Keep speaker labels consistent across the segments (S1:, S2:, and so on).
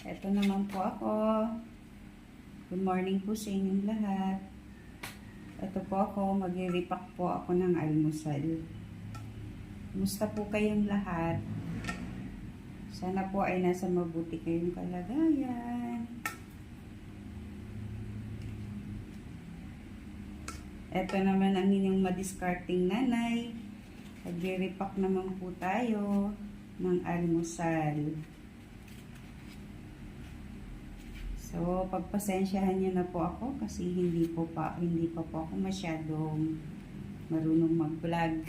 S1: Ito naman po ako. Good morning po sa inyong lahat. Ito po ako, mag-repack po ako ng almusal. Kumusta po kayong lahat? Sana po ay nasa mabuti kayong kalagayan. Ito naman ang inyong madiscarding nanay. Mag-repack naman po tayo ng almusal. So, pagpasensyahan niyo na po ako kasi hindi pa po ako masyadong marunong mag-vlog.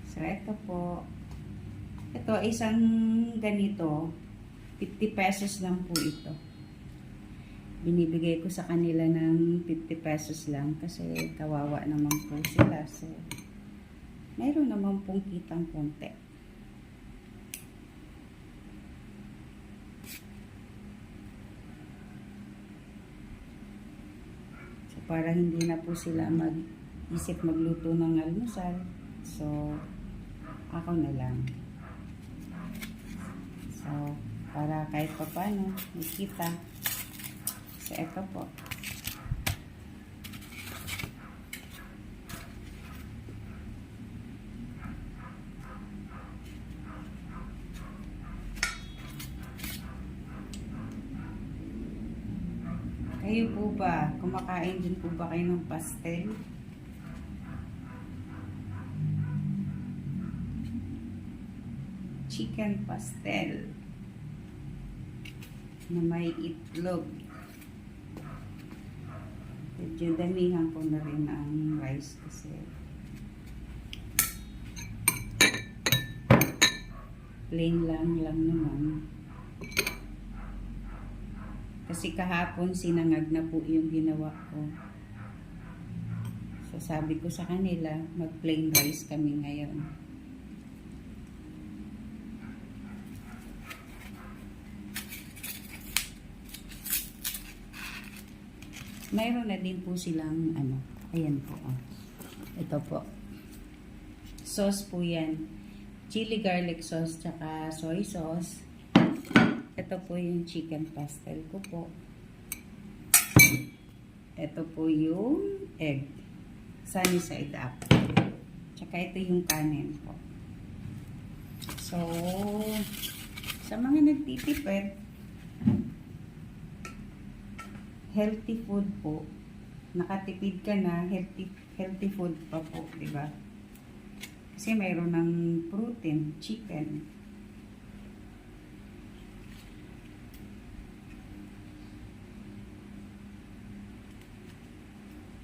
S1: So, ito po. Ito, isang ganito. 50 pesos lang po ito. Binibigay ko sa kanila ng 50 pesos lang kasi kawawa naman po sila. So, mayroon naman pong kitang konti. Para hindi na po sila mag-isip magluto ng almusal. So, ako na lang. So, para kahit pa paano, makita. So, eto po. Kayo po ba? Kumakain din po ba kayo ng pastel? Chicken pastel na may itlog. Medyo damihan ko na rin ang rice kasi plain lang naman. Kasi kahapon sinangag na po yung ginawa ko. So sabi ko sa kanila, mag plain rice kami ngayon. Mayroon na din po silang ayan po. Oh. Ito po. Sauce po yan. Chili garlic sauce tsaka soy sauce. Ito po yung chicken pastel ko po. Ito po yung egg. Sunny side up. Tsaka ito yung kanin po. So, sa mga nagtitipid, healthy food po. Nakatipid ka na, healthy food pa po, diba? Kasi mayroon ng protein, chicken.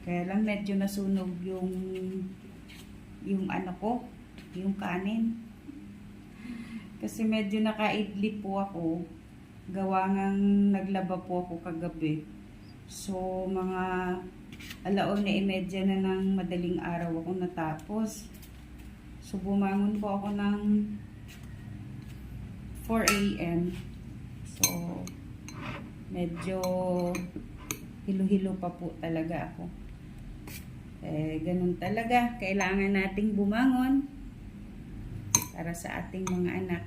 S1: Kaya lang medyo nasunog yung yung kanin. Kasi medyo nakaidlip po ako. Gawa ngang naglaba po ako kagabi. So, mga 1:30 na ng madaling araw ako natapos. So, bumangon po ako ng 4 AM. So, medyo hilo-hilo pa po talaga ako. Ganun talaga. Kailangan nating bumangon para sa ating mga anak.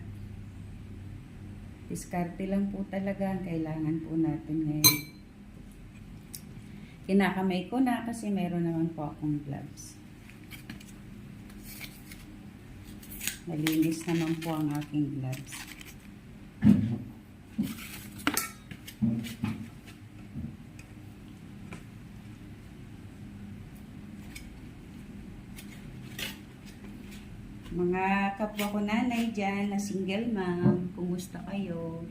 S1: Diskarte lang po talaga ang kailangan po natin ngayon. Kinakamay ko na kasi meron naman po akong gloves. Malinis naman po ang aking gloves. Mga kapwa ko nanay dyan na single mom, kumusta kayo?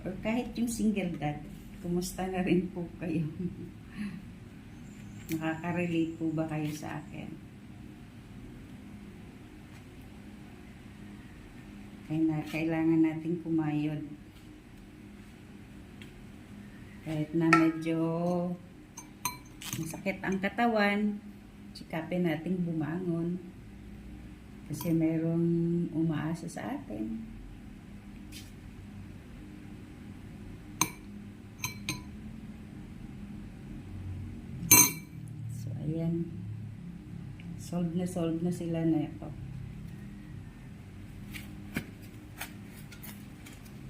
S1: Or kahit yung single dad, kumusta na rin po kayo? Nakaka-relate po ba kayo sa akin? Kailangan natin kumayod. Kahit na medyo masakit ang katawan, sikapin natin bumangon. Kasi mayroong umaasa sa atin. So, ayan. Solve na sila na ito.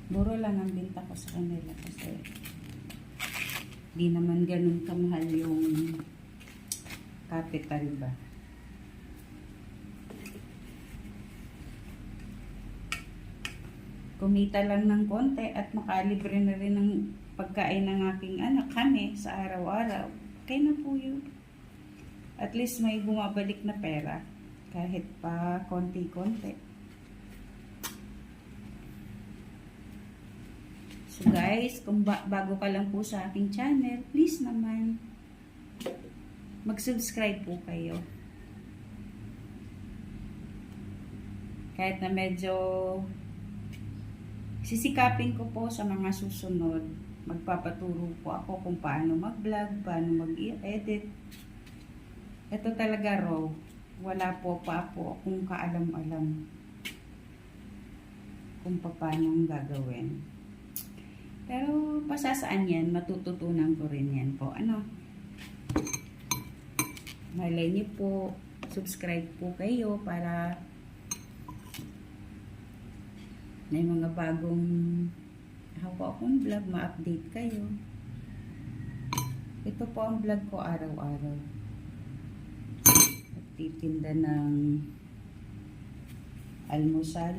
S1: Buro lang ang binta ko sa kanila kasi di naman ganun kamahal yung capital ba. Kumita lang ng konti at makalibre na rin ng pagkain ng aking anak kami sa araw-araw. Okay na po yun. At least may bumabalik na pera kahit pa konti-konti. So guys, kung bago ka lang po sa aking channel, please naman mag-subscribe po kayo. Kahit na medyo sisikapin ko po sa mga susunod. Magpapaturo po ako kung paano mag-vlog, paano mag-edit. Ito talaga raw. Wala po pa po akong kaalam-alam kung paano ang gagawin. Pero pasasaan yan, matututunan ko rin yan po. Ano? Malay niyo po, subscribe po kayo para may mga bagong akong vlog, ma-update kayo. Ito po ang vlog ko araw-araw. Titinda ng almusal.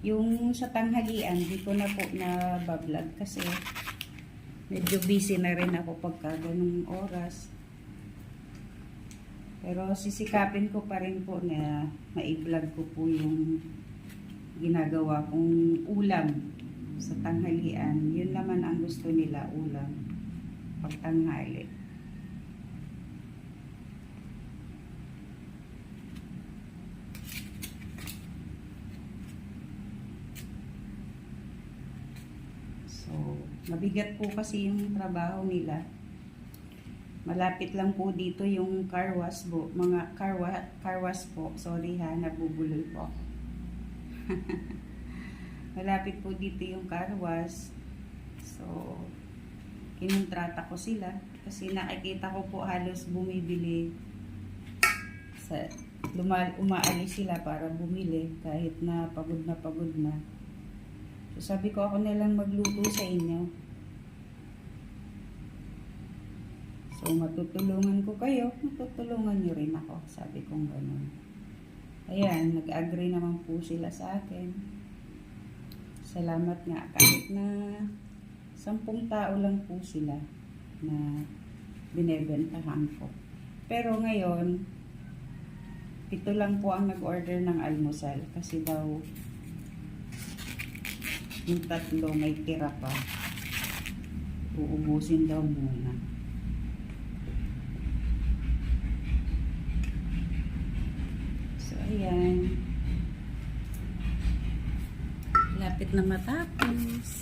S1: Yung sa tanghalian, di ko na po na bablog kasi medyo busy na rin ako pagka ganung oras. Pero sisikapin ko pa rin po na ma-vlog ko po yung ginagawa kong ulam sa tanghalian. Yun naman ang gusto nila, ulam pag tanghali. So, mabigat po kasi yung trabaho nila. Malapit lang po dito yung car wash po. Mga car wash po. Sorry ha, nabubuloy po. Malapit po dito yung car wash. So, kinontrata ko sila. Kasi nakikita ko po halos bumibili. Umaalis sila para bumili kahit na pagod na pagod na. So, sabi ko ako na lang magluto sa inyo. So, matutulungan ko kayo, matutulungan nyo rin ako. Sabi kong gano'n. Ayan, nag-agree naman po sila sa akin. Salamat nga. Kahit na 10 tao lang po sila na binebentahan ko. Pero ngayon, 7 lang po ang nag-order ng almusal. Kasi daw, yung 3 may tira pa. Uubusin daw muna. Ayan. Lapit na matapos.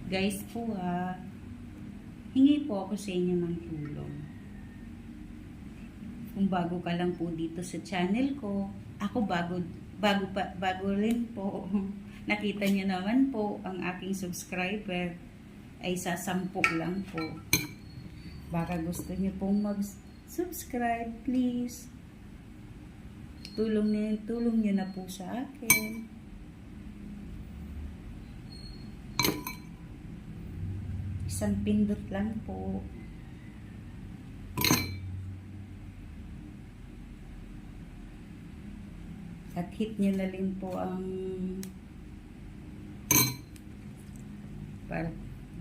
S1: Guys po hingi po ako sa inyo ng tulong. Kung bago ka lang po dito sa channel ko, ako bago rin po. Nakita niyo naman po ang aking subscriber ay sa 10 lang po. Baka gusto niyo pong mag-subscribe, please. Tulong niyo na po sa akin. Isang pindot lang po. At hit nyo na rin po ang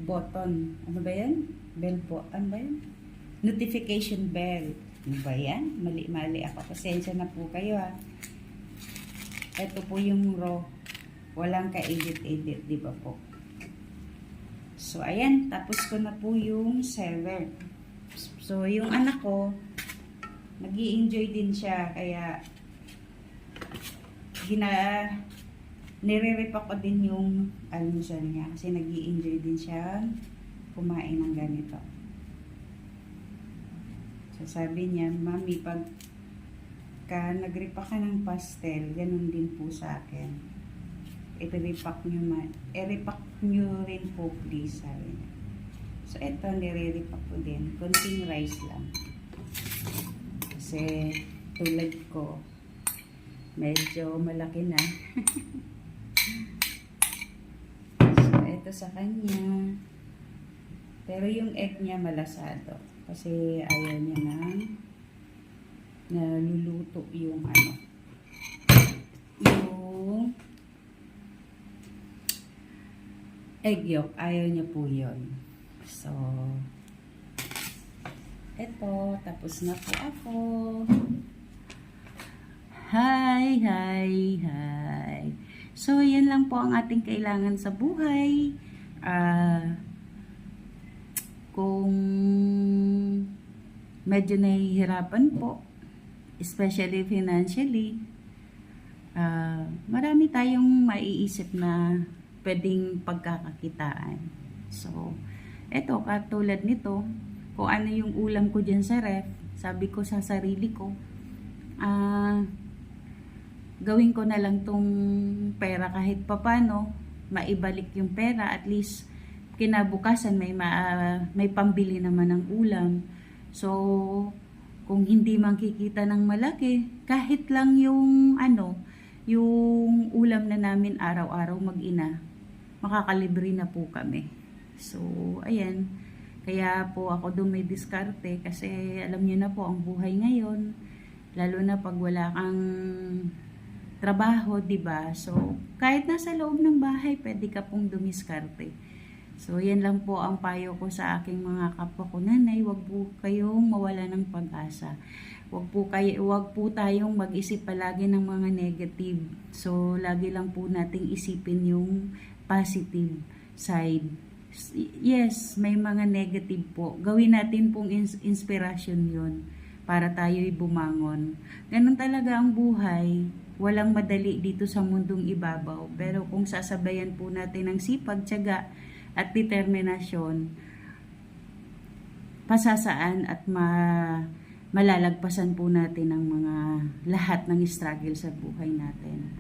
S1: button. Ano ba yan? Bell button. Ano ba yan? Notification bell. Ano ba yan? Mali-mali ako. Pasensya na po kayo ha. Ito po yung raw. Walang ka-edit-edit, di ba po? So, ayan. Tapos ko na po yung seller. So, yung anak ko, nag-i-enjoy din siya. Kaya, nire-repack ko din yung almusal niya kasi nag-i-enjoy din siya kumain ng ganito. So sabi niya, Mami, pag nag-repack ka ng pastel, ganun din po sa akin. I-repack nyo rin po please, sabi niya. So eto, nire-repack ko din. Konting rice lang. Kasi tulad ko, medyo malaki na. So eto sa kanya. Pero yung egg niya malasado. Kasi ayaw niya na luluto yung yung egg yolk. Ayaw niya po yun. So, eto, tapos na po ako. Hi, hi, hi. So, yan lang po ang ating kailangan sa buhay. Kung medyo nahihirapan po, especially financially, marami tayong maiisip na pwedeng pagkakakitaan. So, eto, katulad nito, kung ano yung ulam ko dyan sa ref, sabi ko sa sarili ko, gawin ko na lang tong pera kahit papano, maibalik yung pera, at least kinabukasan may pambili naman ng ulam. So, kung hindi man kikita ng malaki, kahit lang yung yung ulam na namin araw-araw mag-ina, makakalibre na po kami. So, ayan. Kaya po ako dumidiskarte kasi alam niyo na po ang buhay ngayon. Lalo na pag wala kang trabaho, 'di ba? So, kahit nasa loob ng bahay, pwede ka pong dumiskarte. So, yan lang po ang payo ko sa aking mga kapwa ko nanay. Huwag po kayong mawala ng pag-asa. Huwag po tayong mag-isip palagi ng mga negative. So, lagi lang po nating isipin yung positive side. Yes, may mga negative po. Gawin natin pong inspiration yun para tayo'y bumangon. Ganun talaga ang buhay. Walang madali dito sa mundong ibabaw. Pero kung sasabayan po natin ng sipag, tiyaga, at determinasyon, pasasaan at malalagpasan po natin ang mga lahat ng struggle sa buhay natin.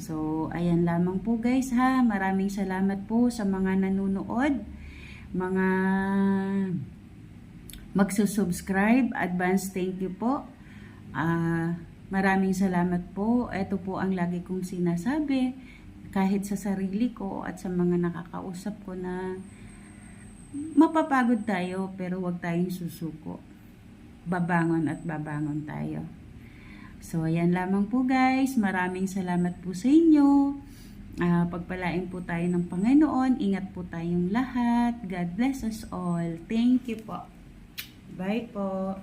S1: So, ayan lamang po guys ha. Maraming salamat po sa mga nanonood, mga magsusubscribe. Advance thank you po. Maraming salamat po. Ito po ang lagi kong sinasabi kahit sa sarili ko at sa mga nakakausap ko na mapapagod tayo pero huwag tayong susuko. Babangon at babangon tayo. So, ayan lamang po guys. Maraming salamat po sa inyo. Pagpalain po tayo ng Panginoon. Ingat po tayong lahat. God bless us all. Thank you po. Bye po.